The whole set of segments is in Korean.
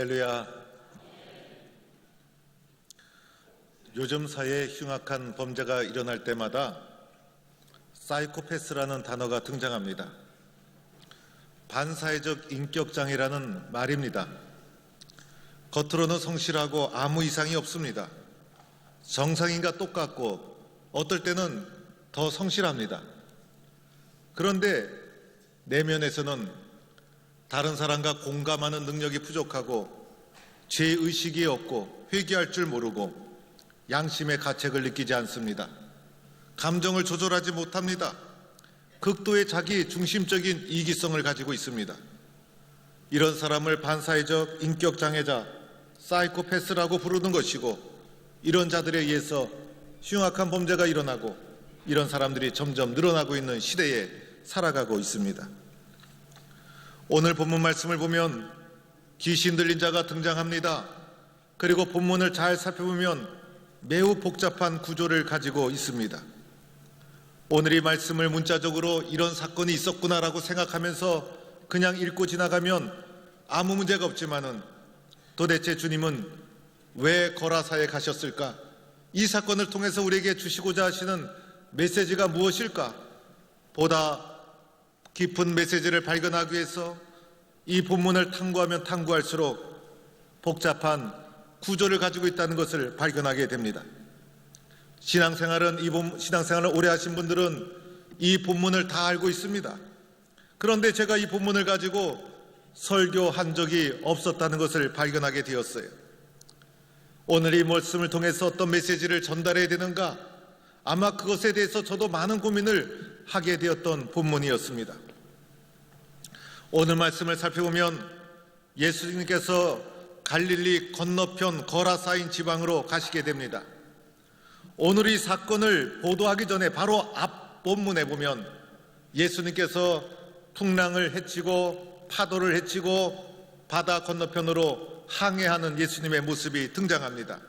할렐루야. 요즘 사회에 흉악한 범죄가 일어날 때마다 사이코패스라는 단어가 등장합니다. 반사회적 인격장애라는 말입니다. 겉으로는 성실하고 아무 이상이 없습니다. 정상인과 똑같고 어떨 때는 더 성실합니다. 그런데 내면에서는 다른 사람과 공감하는 능력이 부족하고 죄의식이 없고 회개할 줄 모르고 양심의 가책을 느끼지 않습니다. 감정을 조절하지 못합니다. 극도의 자기 중심적인 이기성을 가지고 있습니다. 이런 사람을 반사회적 인격장애자, 사이코패스라고 부르는 것이고, 이런 자들에 의해서 흉악한 범죄가 일어나고 이런 사람들이 점점 늘어나고 있는 시대에 살아가고 있습니다. 오늘 본문 말씀을 보면 귀신 들린 자가 등장합니다. 그리고 본문을 잘 살펴보면 매우 복잡한 구조를 가지고 있습니다. 오늘 이 말씀을 문자적으로 이런 사건이 있었구나라고 생각하면서 그냥 읽고 지나가면 아무 문제가 없지만은 도대체 주님은 왜 거라사에 가셨을까? 이 사건을 통해서 우리에게 주시고자 하시는 메시지가 무엇일까? 보다 깊은 메시지를 발견하기 위해서 이 본문을 탐구하면 탐구할수록 복잡한 구조를 가지고 있다는 것을 발견하게 됩니다. 신앙생활을 오래 하신 분들은 이 본문을 다 알고 있습니다. 그런데 제가 이 본문을 가지고 설교한 적이 없었다는 것을 발견하게 되었어요. 오늘 이 말씀을 통해서 어떤 메시지를 전달해야 되는가? 아마 그것에 대해서 저도 많은 고민을 하게 되었던 본문이었습니다. 오늘 말씀을 살펴보면 예수님께서 갈릴리 건너편 거라사인 지방으로 가시게 됩니다. 오늘 이 사건을 보도하기 전에 바로 앞 본문에 보면 예수님께서 풍랑을 헤치고 파도를 헤치고 바다 건너편으로 항해하는 예수님의 모습이 등장합니다.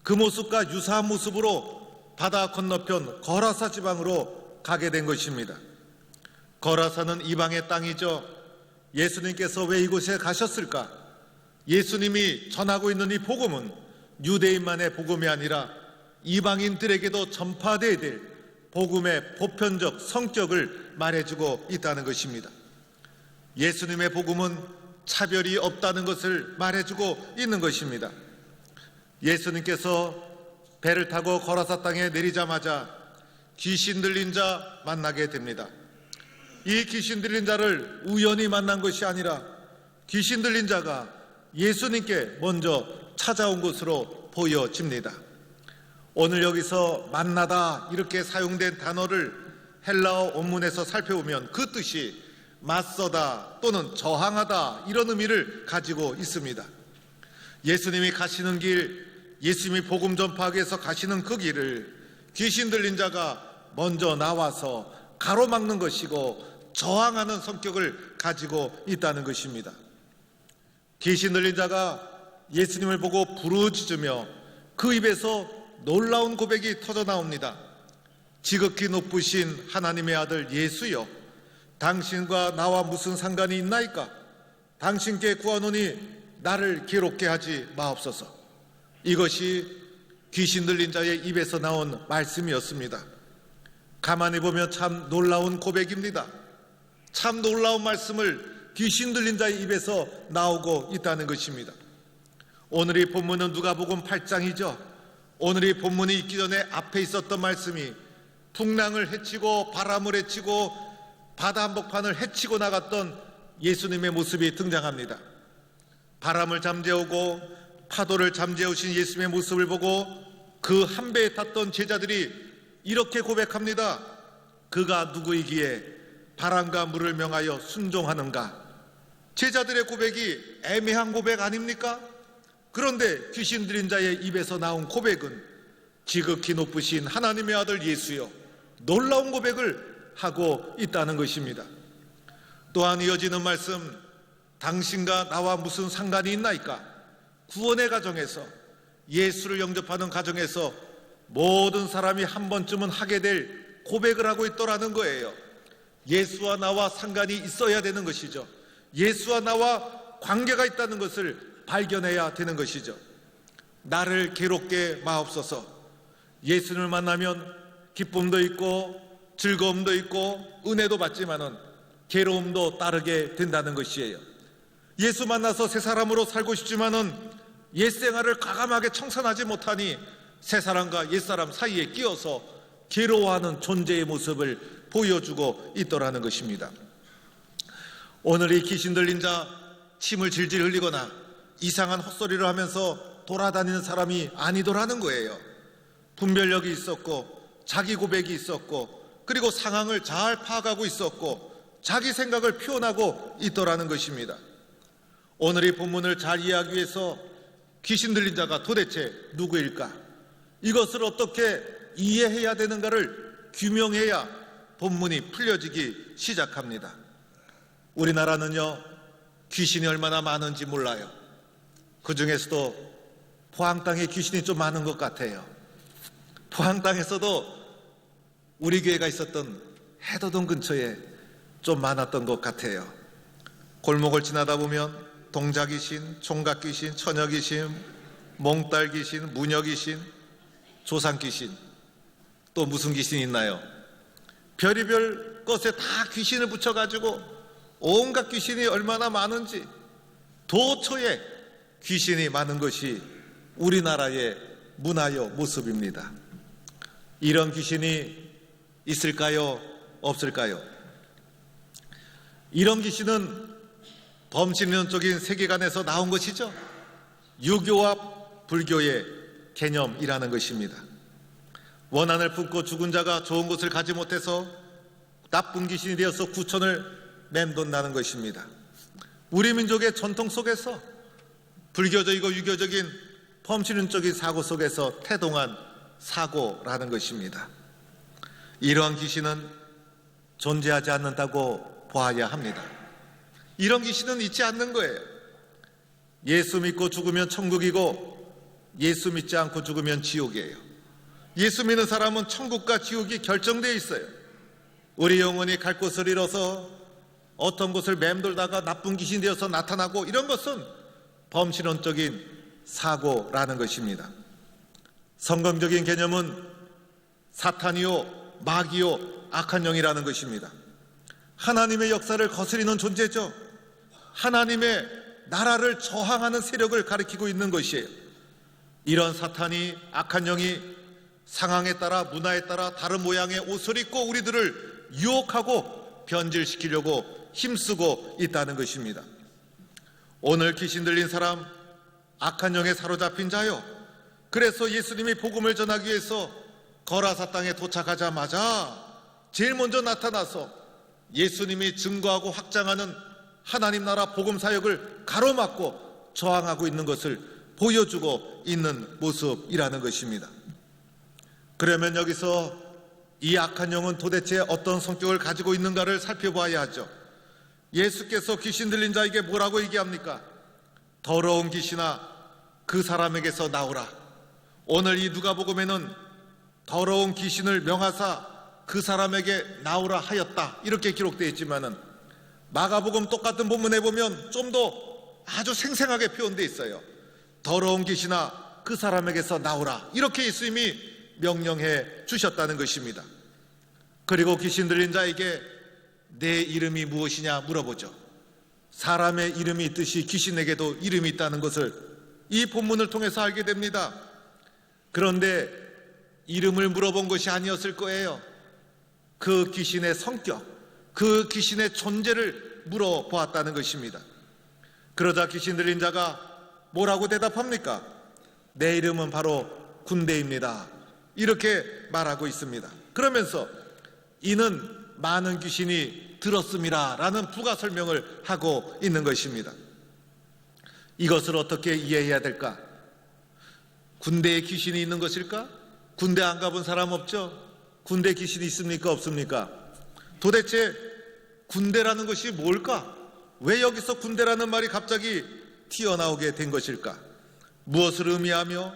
그 모습과 유사한 모습으로 바다 건너편 거라사 지방으로 가게 된 것입니다. 거라사는 이방의 땅이죠. 예수님께서 왜 이곳에 가셨을까? 예수님이 전하고 있는 이 복음은 유대인만의 복음이 아니라 이방인들에게도 전파되어야 될 복음의 보편적 성격을 말해주고 있다는 것입니다. 예수님의 복음은 차별이 없다는 것을 말해주고 있는 것입니다. 예수님께서 배를 타고 거라사 땅에 내리자마자 귀신 들린 자 만나게 됩니다. 이 귀신 들린 자를 우연히 만난 것이 아니라 귀신 들린 자가 예수님께 먼저 찾아온 것으로 보여집니다. 오늘 여기서 만나다 이렇게 사용된 단어를 헬라어 원문에서 살펴보면 그 뜻이 맞서다 또는 저항하다 이런 의미를 가지고 있습니다. 예수님이 가시는 길, 예수님이 복음 전파하기 위해서 가시는 그 길을 귀신 들린 자가 먼저 나와서 가로막는 것이고 저항하는 성격을 가지고 있다는 것입니다. 귀신 들린 자가 예수님을 보고 부르짖으며 그 입에서 놀라운 고백이 터져 나옵니다. 지극히 높으신 하나님의 아들 예수여, 당신과 나와 무슨 상관이 있나이까? 당신께 구하노니 나를 괴롭게 하지 마옵소서. 이것이 귀신 들린 자의 입에서 나온 말씀이었습니다. 가만히 보면 참 놀라운 고백입니다. 참 놀라운 말씀을 귀신 들린 자의 입에서 나오고 있다는 것입니다. 오늘 이 본문은 누가복음 8장이죠. 오늘 이 본문이 있기 전에 앞에 있었던 말씀이 풍랑을 헤치고 바람을 헤치고 바다 한복판을 헤치고 나갔던 예수님의 모습이 등장합니다. 바람을 잠재우고 파도를 잠재우신 예수님의 모습을 보고 그 한 배에 탔던 제자들이 이렇게 고백합니다. 그가 누구이기에 바람과 물을 명하여 순종하는가? 제자들의 고백이 애매한 고백 아닙니까? 그런데 귀신 들린 자의 입에서 나온 고백은 지극히 높으신 하나님의 아들 예수여, 놀라운 고백을 하고 있다는 것입니다. 또한 이어지는 말씀, 당신과 나와 무슨 상관이 있나이까? 구원의 가정에서, 예수를 영접하는 가정에서 모든 사람이 한 번쯤은 하게 될 고백을 하고 있더라는 거예요. 예수와 나와 상관이 있어야 되는 것이죠. 예수와 나와 관계가 있다는 것을 발견해야 되는 것이죠. 나를 괴롭게 마옵소서. 예수님을 만나면 기쁨도 있고 즐거움도 있고 은혜도 받지만은 괴로움도 따르게 된다는 것이에요. 예수 만나서 새 사람으로 살고 싶지만은 옛 생활을 과감하게 청산하지 못하니 새 사람과 옛 사람 사이에 끼어서 괴로워하는 존재의 모습을 보여주고 있더라는 것입니다. 오늘 이 귀신 들린 자 침을 질질 흘리거나 이상한 헛소리를 하면서 돌아다니는 사람이 아니더라는 거예요. 분별력이 있었고 자기 고백이 있었고 그리고 상황을 잘 파악하고 있었고 자기 생각을 표현하고 있더라는 것입니다. 오늘 이 본문을 잘 이해하기 위해서 귀신 들린 자가 도대체 누구일까? 이것을 어떻게 이해해야 되는가를 규명해야 본문이 풀려지기 시작합니다. 우리나라는요, 귀신이 얼마나 많은지 몰라요. 그 중에서도 포항 땅에 귀신이 좀 많은 것 같아요. 포항 땅에서도 우리 교회가 있었던 해도동 근처에 좀 많았던 것 같아요. 골목을 지나다 보면 동자귀신, 총각귀신, 처녀귀신, 몽딸귀신, 무녀귀신, 조상귀신, 또 무슨 귀신이 있나요? 별의별 것에 다 귀신을 붙여가지고 온갖 귀신이 얼마나 많은지, 도처에 귀신이 많은 것이 우리나라의 문화의 모습입니다. 이런 귀신이 있을까요? 없을까요? 이런 귀신은 범신론적인 세계관에서 나온 것이죠. 유교와 불교의 개념이라는 것입니다. 원한을 품고 죽은 자가 좋은 것을 가지 못해서 나쁜 귀신이 되어서 구천을 맴돈다는 것입니다. 우리 민족의 전통 속에서 불교적이고 유교적인 범신론적인 사고 속에서 태동한 사고라는 것입니다. 이러한 귀신은 존재하지 않는다고 보아야 합니다. 이런 귀신은 있지 않는 거예요. 예수 믿고 죽으면 천국이고 예수 믿지 않고 죽으면 지옥이에요. 예수 믿는 사람은 천국과 지옥이 결정되어 있어요. 우리 영혼이 갈 곳을 잃어서 어떤 곳을 맴돌다가 나쁜 귀신이 되어서 나타나고 이런 것은 범신론적인 사고라는 것입니다. 성경적인 개념은 사탄이요, 마귀요, 악한 영이라는 것입니다. 하나님의 역사를 거스리는 존재죠. 하나님의 나라를 저항하는 세력을 가리키고 있는 것이에요. 이런 사탄이, 악한 영이 상황에 따라, 문화에 따라 다른 모양의 옷을 입고 우리들을 유혹하고 변질시키려고 힘쓰고 있다는 것입니다. 오늘 귀신 들린 사람, 악한 영에 사로잡힌 자요. 그래서 예수님이 복음을 전하기 위해서 거라사 땅에 도착하자마자 제일 먼저 나타나서 예수님이 증거하고 확장하는 하나님 나라 복음 사역을 가로막고 저항하고 있는 것을 보여주고 있는 모습이라는 것입니다. 그러면 여기서 이 악한 영은 도대체 어떤 성격을 가지고 있는가를 살펴봐야 하죠. 예수께서 귀신 들린 자에게 뭐라고 얘기합니까? 더러운 귀신아, 그 사람에게서 나오라. 오늘 이 누가복음에는 더러운 귀신을 명하사 그 사람에게 나오라 하였다, 이렇게 기록되어 있지만은 마가복음 똑같은 본문에 보면 좀 더 아주 생생하게 표현되어 있어요. 더러운 귀신아, 그 사람에게서 나오라, 이렇게 예수님이 명령해 주셨다는 것입니다. 그리고 귀신 들린 자에게 내 이름이 무엇이냐 물어보죠. 사람의 이름이 있듯이 귀신에게도 이름이 있다는 것을 이 본문을 통해서 알게 됩니다. 그런데 이름을 물어본 것이 아니었을 거예요. 그 귀신의 성격, 그 귀신의 존재를 물어보았다는 것입니다. 그러자 귀신 들린 자가 뭐라고 대답합니까? 내 이름은 바로 군대입니다, 이렇게 말하고 있습니다. 그러면서 이는 많은 귀신이 들었습니다 라는 부가 설명을 하고 있는 것입니다. 이것을 어떻게 이해해야 될까? 군대에 귀신이 있는 것일까? 군대 안 가본 사람 없죠? 군대 귀신이 있습니까? 없습니까? 도대체 군대라는 것이 뭘까? 왜 여기서 군대라는 말이 갑자기 튀어나오게 된 것일까? 무엇을 의미하며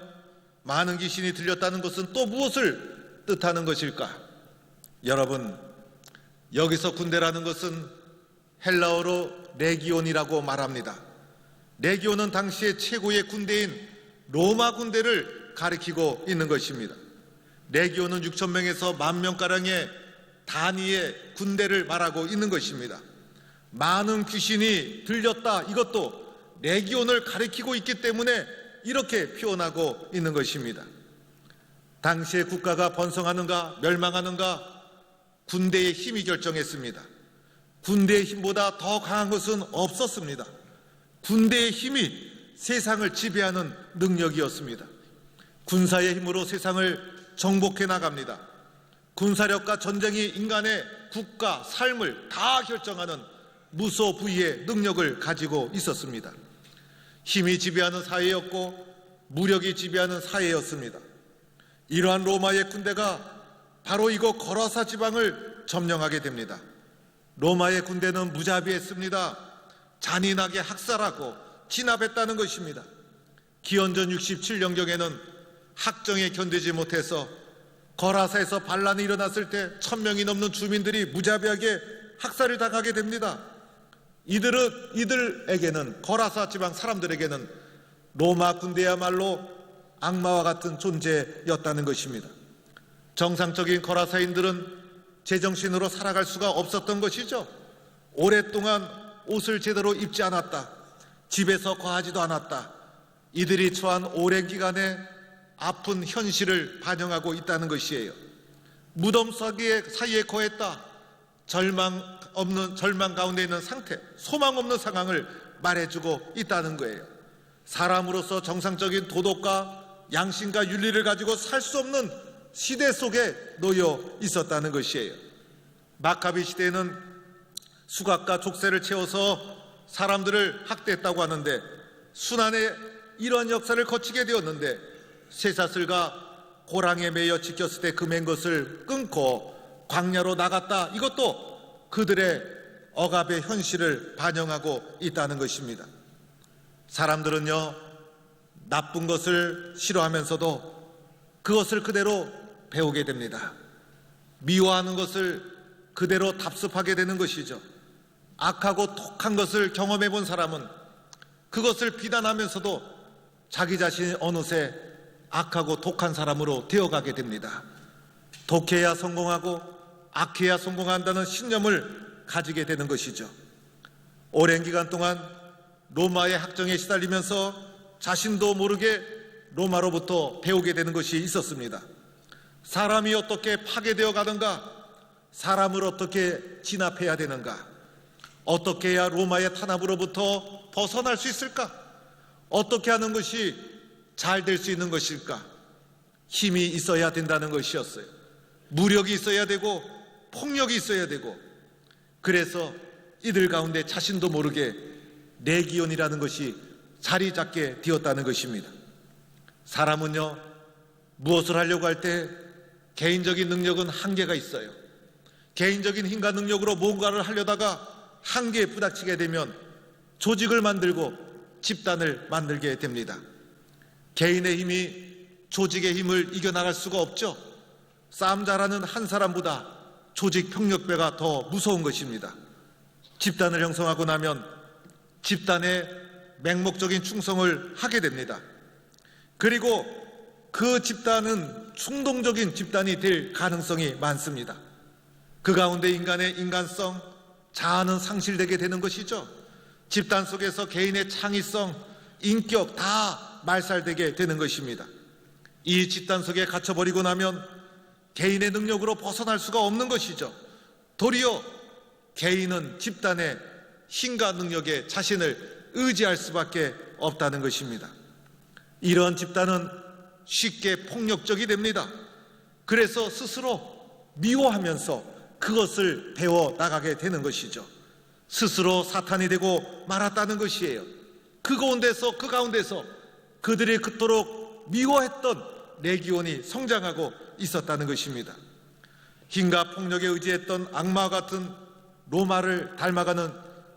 많은 귀신이 들렸다는 것은 또 무엇을 뜻하는 것일까? 여러분, 여기서 군대라는 것은 헬라어로 레기온이라고 말합니다. 레기온은 당시의 최고의 군대인 로마 군대를 가리키고 있는 것입니다. 레기온은 6,000명에서 10,000명가량의 단위의 군대를 말하고 있는 것입니다. 많은 귀신이 들렸다, 이것도 레기온을 가리키고 있기 때문에 이렇게 표현하고 있는 것입니다. 당시의 국가가 번성하는가 멸망하는가 군대의 힘이 결정했습니다. 군대의 힘보다 더 강한 것은 없었습니다. 군대의 힘이 세상을 지배하는 능력이었습니다. 군사의 힘으로 세상을 정복해 나갑니다. 군사력과 전쟁이 인간의 국가, 삶을 다 결정하는 무소부위의 능력을 가지고 있었습니다. 힘이 지배하는 사회였고 무력이 지배하는 사회였습니다. 이러한 로마의 군대가 바로 이곳 거라사 지방을 점령하게 됩니다. 로마의 군대는 무자비했습니다. 잔인하게 학살하고 진압했다는 것입니다. 기원전 67년경에는 학정에 견디지 못해서 거라사에서 반란이 일어났을 때 1,000명이 넘는 주민들이 무자비하게 학살을 당하게 됩니다. 이들에게는, 거라사 지방 사람들에게는 로마 군대야말로 악마와 같은 존재였다는 것입니다. 정상적인 거라사인들은 제정신으로 살아갈 수가 없었던 것이죠. 오랫동안 옷을 제대로 입지 않았다. 집에서 거하지도 않았다. 이들이 처한 오랜 기간에 아픈 현실을 반영하고 있다는 것이에요. 무덤 사이에 거했다. 절망 가운데 있는 상태, 소망 없는 상황을 말해주고 있다는 거예요. 사람으로서 정상적인 도덕과 양심과 윤리를 가지고 살 수 없는 시대 속에 놓여 있었다는 것이에요. 마카비 시대에는 수갑과 족쇄를 채워서 사람들을 학대했다고 하는데, 순환의 이러한 역사를 거치게 되었는데, 쇠사슬과 고랑에 매여 지켰을 때 그 맨 것을 끊고 광야로 나갔다. 이것도 그들의 억압의 현실을 반영하고 있다는 것입니다. 사람들은요, 나쁜 것을 싫어하면서도 그것을 그대로 배우게 됩니다. 미워하는 것을 그대로 답습하게 되는 것이죠. 악하고 독한 것을 경험해 본 사람은 그것을 비난하면서도 자기 자신이 어느새 악하고 독한 사람으로 되어가게 됩니다. 독해야 성공하고 악해야 성공한다는 신념을 가지게 되는 것이죠. 오랜 기간 동안 로마의 학정에 시달리면서 자신도 모르게 로마로부터 배우게 되는 것이 있었습니다. 사람이 어떻게 파괴되어 가는가, 사람을 어떻게 진압해야 되는가, 어떻게 해야 로마의 탄압으로부터 벗어날 수 있을까, 어떻게 하는 것이 잘 될 수 있는 것일까. 힘이 있어야 된다는 것이었어요. 무력이 있어야 되고 폭력이 있어야 되고, 그래서 이들 가운데 자신도 모르게 레기온이라는 것이 자리 잡게 되었다는 것입니다. 사람은요, 무엇을 하려고 할 때 개인적인 능력은 한계가 있어요. 개인적인 힘과 능력으로 뭔가를 하려다가 한계에 부닥치게 되면 조직을 만들고 집단을 만들게 됩니다. 개인의 힘이 조직의 힘을 이겨나갈 수가 없죠. 싸움 잘하는 한 사람보다 조직 병력배가 더 무서운 것입니다. 집단을 형성하고 나면 집단에 맹목적인 충성을 하게 됩니다. 그리고 그 집단은 충동적인 집단이 될 가능성이 많습니다. 그 가운데 인간의 인간성, 자아는 상실되게 되는 것이죠. 집단 속에서 개인의 창의성, 인격 다 말살되게 되는 것입니다. 이 집단 속에 갇혀버리고 나면 개인의 능력으로 벗어날 수가 없는 것이죠. 도리어 개인은 집단의 힘과 능력에 자신을 의지할 수밖에 없다는 것입니다. 이런 집단은 쉽게 폭력적이 됩니다. 그래서 스스로 미워하면서 그것을 배워 나가게 되는 것이죠. 스스로 사탄이 되고 말았다는 것이에요. 그 가운데서 그들이 그토록 미워했던 레기온이 성장하고 있었다는 것입니다. 힘과 폭력에 의지했던 악마와 같은 로마를 닮아가는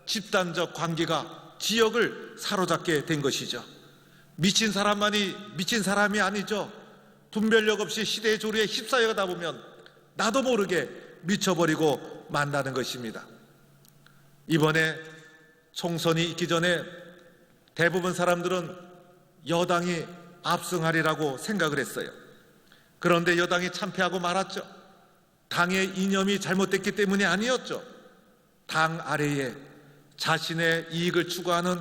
집단적 관계가 지역을 사로잡게 된 것이죠. 미친 사람만이 미친 사람이 아니죠. 분별력 없이 시대의 조류에 휩싸여가다 보면 나도 모르게 미쳐버리고 만다는 것입니다. 이번에 총선이 있기 전에 대부분 사람들은 여당이 압승하리라고 생각을 했어요. 그런데 여당이 참패하고 말았죠. 당의 이념이 잘못됐기 때문이 아니었죠. 당 아래에 자신의 이익을 추구하는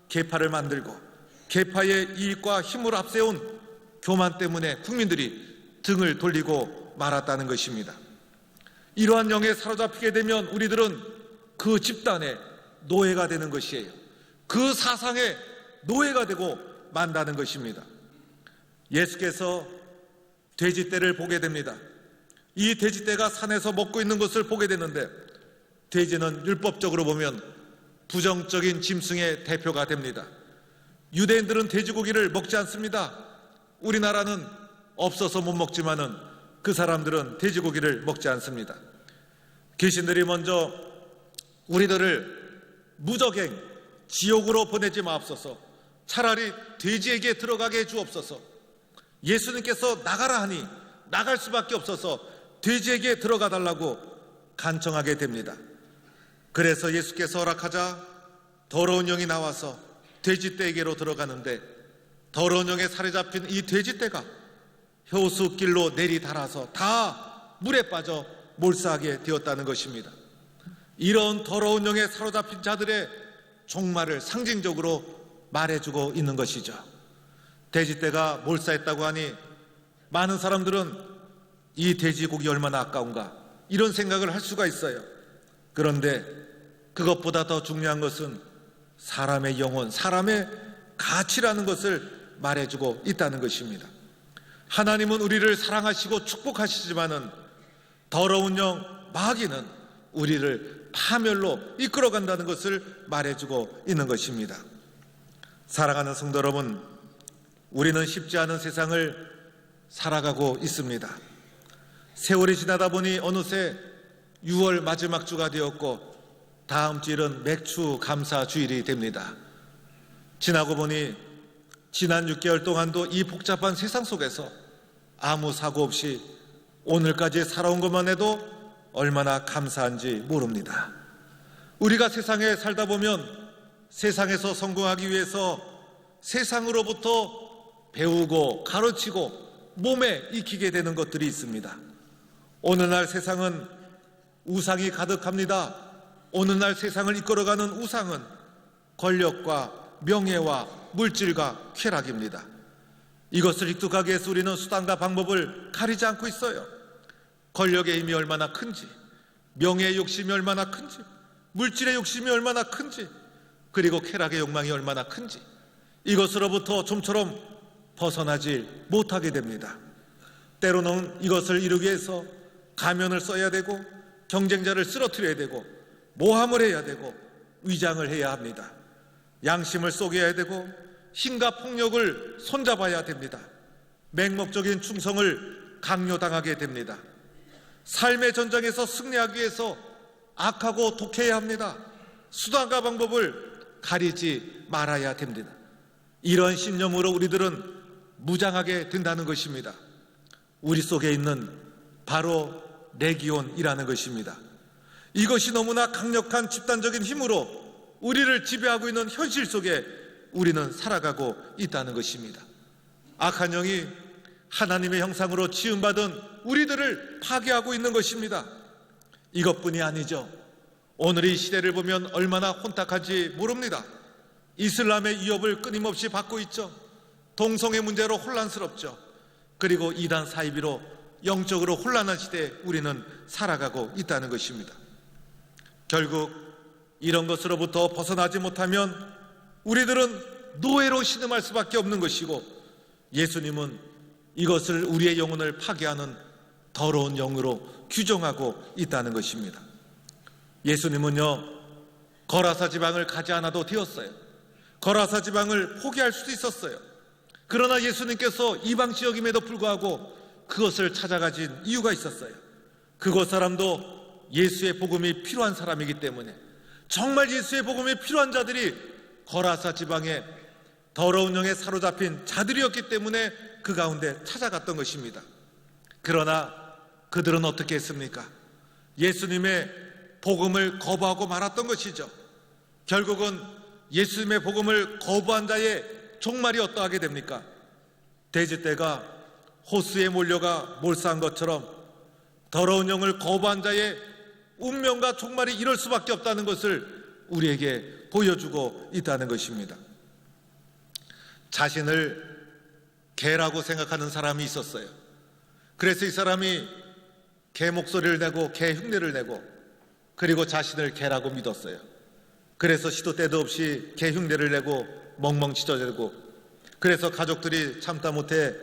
계파를 만들고 계파의 이익과 힘을 앞세운 교만 때문에 국민들이 등을 돌리고 말았다는 것입니다. 이러한 영에 사로잡히게 되면 우리들은 그 집단의 노예가 되는 것이에요. 그 사상의 노예가 되고 만다는 것입니다. 예수께서 돼지떼를 보게 됩니다. 이 돼지떼가 산에서 먹고 있는 것을 보게 되는데 돼지는 율법적으로 보면 부정적인 짐승의 대표가 됩니다. 유대인들은 돼지고기를 먹지 않습니다. 우리나라는 없어서 못 먹지만은 그 사람들은 돼지고기를 먹지 않습니다. 귀신들이 먼저 우리들을 무적행 지옥으로 보내지 마옵소서, 차라리 돼지에게 들어가게 해 주옵소서, 예수님께서 나가라 하니 나갈 수밖에 없어서 돼지에게 들어가 달라고 간청하게 됩니다. 그래서 예수께서 허락하자 더러운 영이 나와서 돼지떼에게로 들어가는데 더러운 영에 살에 잡힌 이 돼지떼가 효수길로 내리달아서 다 물에 빠져 몰사하게 되었다는 것입니다. 이런 더러운 영에 사로잡힌 자들의 종말을 상징적으로 말해주고 있는 것이죠. 돼지떼가 몰사했다고 하니 많은 사람들은 이 돼지고기 얼마나 아까운가 이런 생각을 할 수가 있어요. 그런데 그것보다 더 중요한 것은 사람의 영혼, 사람의 가치라는 것을 말해주고 있다는 것입니다. 하나님은 우리를 사랑하시고 축복하시지만은 더러운 영 마귀는 우리를 파멸로 이끌어간다는 것을 말해주고 있는 것입니다. 사랑하는 성도 여러분, 우리는 쉽지 않은 세상을 살아가고 있습니다. 세월이 지나다 보니 어느새 6월 마지막 주가 되었고 다음 주일은 맥주 감사 주일이 됩니다. 지나고 보니 지난 6개월 동안도 이 복잡한 세상 속에서 아무 사고 없이 오늘까지 살아온 것만 해도 얼마나 감사한지 모릅니다. 우리가 세상에 살다 보면 세상에서 성공하기 위해서 세상으로부터 배우고 가르치고 몸에 익히게 되는 것들이 있습니다. 오늘날 세상은 우상이 가득합니다. 오늘날 세상을 이끌어가는 우상은 권력과 명예와 물질과 쾌락입니다. 이것을 획득하기 위해서 우리는 수단과 방법을 가리지 않고 있어요. 권력의 힘이 얼마나 큰지, 명예의 욕심이 얼마나 큰지, 물질의 욕심이 얼마나 큰지, 그리고 쾌락의 욕망이 얼마나 큰지 이것으로부터 좀처럼 벗어나지 못하게 됩니다. 때로는 이것을 이루기 위해서 가면을 써야 되고 경쟁자를 쓰러뜨려야 되고 모함을 해야 되고 위장을 해야 합니다. 양심을 속여야 되고 힘과 폭력을 손잡아야 됩니다. 맹목적인 충성을 강요당하게 됩니다. 삶의 전장에서 승리하기 위해서 악하고 독해야 합니다. 수단과 방법을 가리지 말아야 됩니다. 이런 신념으로 우리들은 무장하게 된다는 것입니다. 우리 속에 있는 바로 레기온이라는 것입니다. 이것이 너무나 강력한 집단적인 힘으로 우리를 지배하고 있는 현실 속에 우리는 살아가고 있다는 것입니다. 악한 영이 하나님의 형상으로 지음받은 우리들을 파괴하고 있는 것입니다. 이것뿐이 아니죠. 오늘 이 시대를 보면 얼마나 혼탁한지 모릅니다. 이슬람의 위협을 끊임없이 받고 있죠. 동성애 문제로 혼란스럽죠. 그리고 이단 사이비로 영적으로 혼란한 시대에 우리는 살아가고 있다는 것입니다. 결국 이런 것으로부터 벗어나지 못하면 우리들은 노예로 신음할 수밖에 없는 것이고 예수님은 이것을 우리의 영혼을 파괴하는 더러운 영으로 규정하고 있다는 것입니다. 예수님은요, 거라사 지방을 가지 않아도 되었어요. 거라사 지방을 포기할 수도 있었어요. 그러나 예수님께서 이방 지역임에도 불구하고 그것을 찾아가진 이유가 있었어요. 그곳 사람도 예수의 복음이 필요한 사람이기 때문에, 정말 예수의 복음이 필요한 자들이 거라사 지방에 더러운 영에 사로잡힌 자들이었기 때문에 그 가운데 찾아갔던 것입니다. 그러나 그들은 어떻게 했습니까? 예수님의 복음을 거부하고 말았던 것이죠. 결국은 예수님의 복음을 거부한 자의 종말이 어떠하게 됩니까? 돼지떼가 호수에 몰려가 몰사한 것처럼 더러운 영을 거부한 자의 운명과 종말이 이럴 수밖에 없다는 것을 우리에게 보여주고 있다는 것입니다. 자신을 개라고 생각하는 사람이 있었어요. 그래서 이 사람이 개 목소리를 내고 개 흉내를 내고 그리고 자신을 개라고 믿었어요. 그래서 시도 때도 없이 개 흉내를 내고 멍멍 짖어대고 그래서 가족들이 참다 못해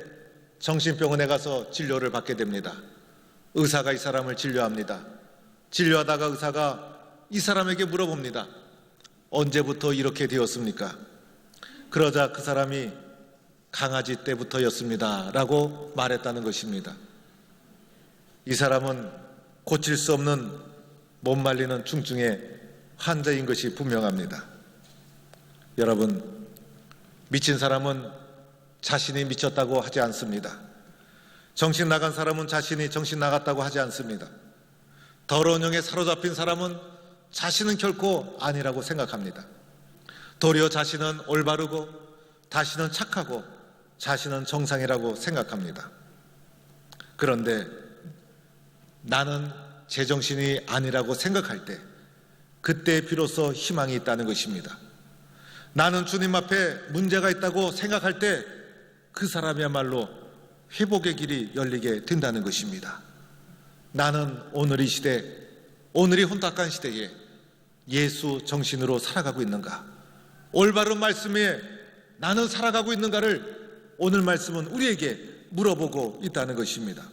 정신병원에 가서 진료를 받게 됩니다. 의사가 이 사람을 진료합니다. 진료하다가 의사가 이 사람에게 물어봅니다. 언제부터 이렇게 되었습니까? 그러자 그 사람이 강아지 때부터였습니다 라고 말했다는 것입니다. 이 사람은 고칠 수 없는 못 말리는 중증의 환자인 것이 분명합니다. 여러분, 미친 사람은 자신이 미쳤다고 하지 않습니다. 정신 나간 사람은 자신이 정신 나갔다고 하지 않습니다. 더러운 영에 사로잡힌 사람은 자신은 결코 아니라고 생각합니다. 도리어 자신은 올바르고 자신은 착하고 자신은 정상이라고 생각합니다. 그런데 나는 제정신이 아니라고 생각할 때 그때 비로소 희망이 있다는 것입니다. 나는 주님 앞에 문제가 있다고 생각할 때 그 사람이야말로 회복의 길이 열리게 된다는 것입니다. 나는 오늘 이 시대, 오늘 이 혼탁한 시대에 예수 정신으로 살아가고 있는가? 올바른 말씀에 나는 살아가고 있는가를 오늘 말씀은 우리에게 물어보고 있다는 것입니다.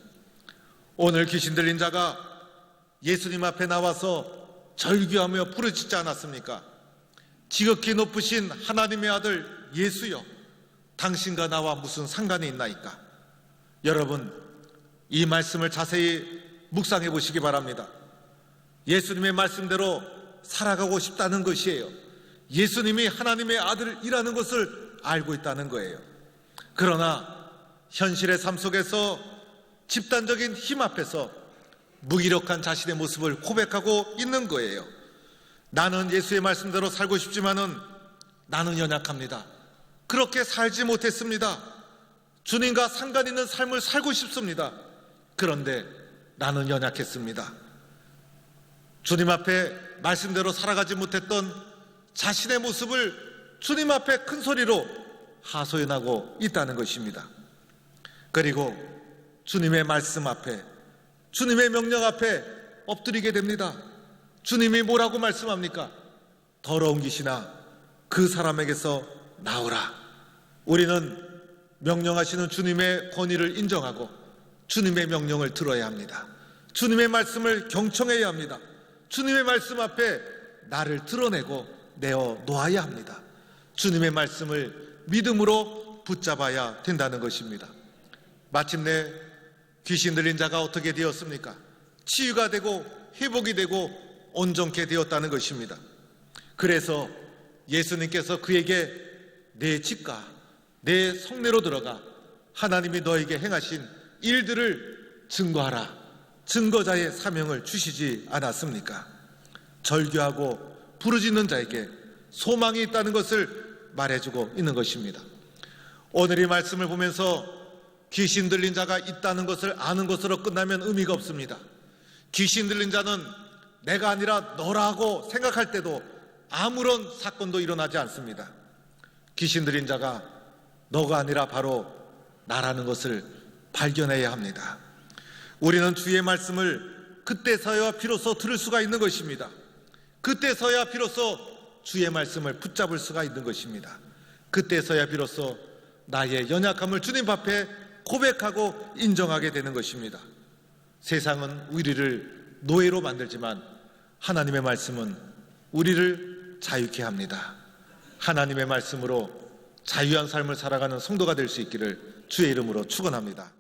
오늘 귀신 들린 자가 예수님 앞에 나와서 절규하며 부르짖지 않았습니까? 지극히 높으신 하나님의 아들 예수여, 당신과 나와 무슨 상관이 있나이까? 여러분, 이 말씀을 자세히 묵상해 보시기 바랍니다. 예수님의 말씀대로 살아가고 싶다는 것이에요. 예수님이 하나님의 아들이라는 것을 알고 있다는 거예요. 그러나 현실의 삶 속에서 집단적인 힘 앞에서 무기력한 자신의 모습을 고백하고 있는 거예요. 나는 예수의 말씀대로 살고 싶지만은 나는 연약합니다. 그렇게 살지 못했습니다. 주님과 상관 있는 삶을 살고 싶습니다. 그런데 나는 연약했습니다. 주님 앞에 말씀대로 살아가지 못했던 자신의 모습을 주님 앞에 큰 소리로 하소연하고 있다는 것입니다. 그리고 주님의 말씀 앞에, 주님의 명령 앞에 엎드리게 됩니다. 주님이 뭐라고 말씀합니까? 더러운 귀신아, 그 사람에게서 나오라. 우리는 명령하시는 주님의 권위를 인정하고 주님의 명령을 들어야 합니다. 주님의 말씀을 경청해야 합니다. 주님의 말씀 앞에 나를 드러내고 내어 놓아야 합니다. 주님의 말씀을 믿음으로 붙잡아야 된다는 것입니다. 마침내 귀신 들린 자가 어떻게 되었습니까? 치유가 되고 회복이 되고 온전케 되었다는 것입니다. 그래서 예수님께서 그에게 내 집과 내 성내로 들어가 하나님이 너에게 행하신 일들을 증거하라, 증거자의 사명을 주시지 않았습니까? 절규하고 부르짖는 자에게 소망이 있다는 것을 말해주고 있는 것입니다. 오늘 이 말씀을 보면서 귀신 들린 자가 있다는 것을 아는 것으로 끝나면 의미가 없습니다. 귀신 들린 자는 내가 아니라 너라고 생각할 때도 아무런 사건도 일어나지 않습니다. 귀신 들린 자가 너가 아니라 바로 나라는 것을 발견해야 합니다. 우리는 주의 말씀을 그때서야 비로소 들을 수가 있는 것입니다. 그때서야 비로소 주의 말씀을 붙잡을 수가 있는 것입니다. 그때서야 비로소 나의 연약함을 주님 앞에 고백하고 인정하게 되는 것입니다. 세상은 우리를 노예로 만들지만 하나님의 말씀은 우리를 자유케 합니다. 하나님의 말씀으로 자유한 삶을 살아가는 성도가 될 수 있기를 주의 이름으로 축원합니다.